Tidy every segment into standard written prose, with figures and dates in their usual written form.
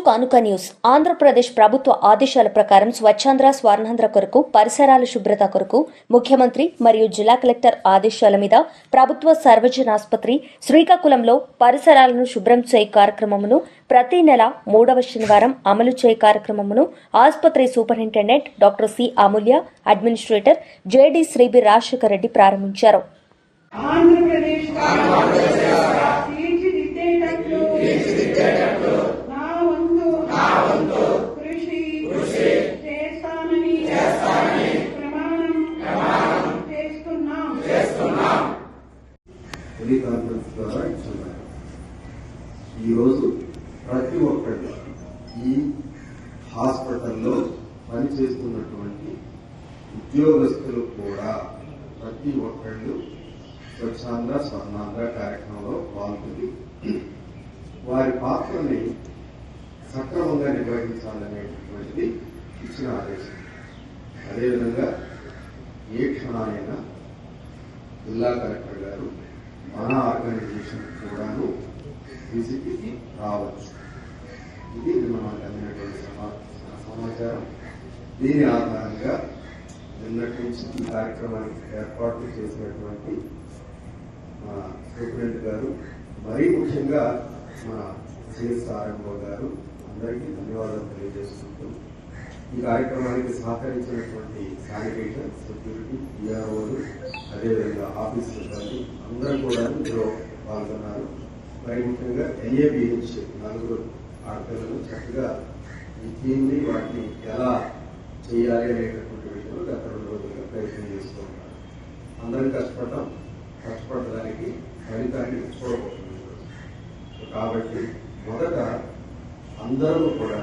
కానుక న్యూస్. ఆంధ్రప్రదేశ్ ప్రభుత్వ ఆదేశాల ప్రకారం స్వచ్ఛాంధ్ర స్వర్ణాంధ్ర కొరకు పరిసరాల శుభ్రత కొరకు ముఖ్యమంత్రి మరియు జిల్లా కలెక్టర్ ఆదేశాల మీద ప్రభుత్వ సర్వజన ఆసుపత్రి శ్రీకాకుళంలో పరిసరాలను శుభ్రం చేయ కార్యక్రమమును ప్రతి నెల 3వ శనివారం అమలు చేయ కార్యక్రమమును ఆసుపత్రి సూపరింటెండెంట్ డాక్టర్ సి అమూల్య, అడ్మినిస్ట్రేటర్ జేడి శ్రీబి రాజశేఖర్ రెడ్డి ప్రారంభించారు. టెలికాన్ఫరెన్స్ ద్వారా ఇస్తున్నారు. ఈరోజు ప్రతి ఒక్కళ్ళు ఈ హాస్పిటల్లో పనిచేస్తున్నటువంటి ఉద్యోగస్తులు కూడా ప్రతి ఒక్కళ్ళు స్వచ్ఛాంధ్ర స్వర్ణాంధ్ర కార్యక్రమంలో పాల్గొని వారి పాత్రని సక్రమంగా నిర్వహించాలనేటువంటిది ఇచ్చిన ఆదేశం. అదేవిధంగా ఏ క్షణానైనా జిల్లా కలెక్టర్ గారు మన ఆర్గనైజేషన్ కూడాను విజిట్కి రావచ్చు. ఇది మనకు అందినటువంటి సమాచారం. దీని ఆధారంగా నిన్నటి నుంచి ఈ కార్యక్రమానికి ఏర్పాట్లు చేసినటువంటి మన సూపరింటెండెంట్ గారు, మరీ ముఖ్యంగా మన సిఎస్ఆర్ఎంఓ గారు అందరికీ ధన్యవాదాలు తెలియజేసుకుంటూ ఈ కార్యక్రమానికి సహకరించినటువంటి శానిటేషన్, సెక్యూరిటీ, ఈఆర్ఓలు, అదేవిధంగా ఆఫీస్ సిబ్బంది అందరూ కూడా ఇందులో పాల్గొన్నారు. మరి ముఖ్యంగా ఎన్ఏబిహెచ్ 4 ఆడపిల్లలు చక్కగా ఈ థీమ్ని వాటిని ఎలా చేయాలి అనేటటువంటి విషయంలో గత 2 రోజులుగా ప్రయత్నం చేస్తూ ఉన్నారు. అందరం కష్టపడడానికి ఫలితాన్ని చూడబోతున్నారు. కాబట్టి మొదట అందరూ కూడా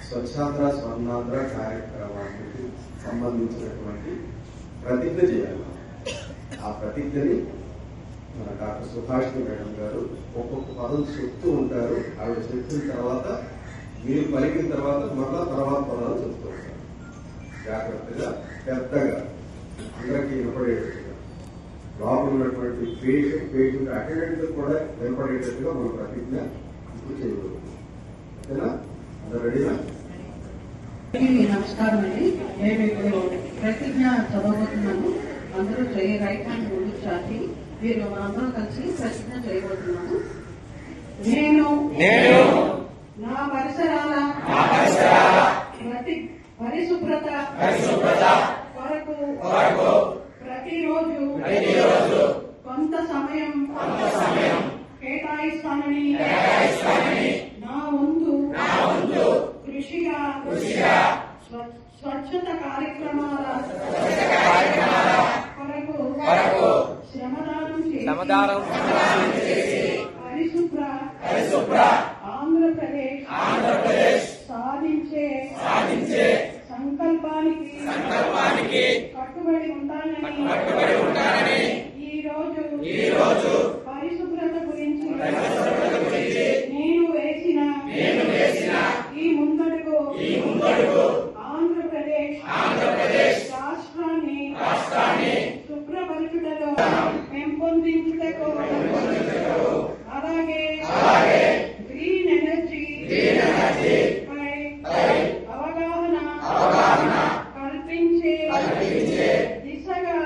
స్వచ్ఛాంధ్ర స్వర్ణాంధ్ర కార్యక్రమానికి సంబంధించినటువంటి ప్రతిజ్ఞ చేయాలి. ఆ ప్రతిజ్ఞని మన డాక్టర్ సుభాషిణి మేడం గారు ఒక్కొక్క పదం చెప్తూ ఉంటారు. ఆవిడ చెప్పిన తర్వాత మీరు పలికిన తర్వాత మళ్ళా తర్వాత పదాలు చెప్తూ ఉంటారు. జాగ్రత్తగా పెద్దగా అందరికీ వినపడేటట్టుగా, లోపల ఉన్నటువంటి పేషెంట్ అటెండెంట్ కూడా వినపడేటట్టుగా మన ప్రతిజ్ఞ ఇప్పుడు చేయబోతుంది. ఓకేనా? అందరూ రెడీనా? నమస్కారం అండి. నేను ఇప్పుడు ప్రతిజ్ఞ చదవబోతున్నాను. అందరూ రైట్ హ్యాండ్ ముందుకు చాటి మీరు అందరూ కలిసి ప్రతిజ్ఞ చేయబోతున్నాను. నేను నా పరిసరాల పరిశుభ్రత కొరకు ప్రతిరోజు కొంత సమయం కేటాయిస్తానని నా వంతు కృషిగా స్వచ్ఛత కార్యక్రమాల కొరకు శ్రమదానం చేసి పరిశుభ్ర ఆంధ్రప్రదేశ్ సాధించే సంకల్పానికి కట్టుబడి ఉంటానని ఈ రోజు పరిశుభ్రత గురించి నేను వేసిన ఈ ముందడుగు ఆంధ్రప్రదేశ్ రాష్ట్రాన్ని శుభ్రపరచుటలో పెంపొందించుటకు అలాగే గ్రీన్ ఎనర్జీ పై అవగాహన కల్పించే దిశగా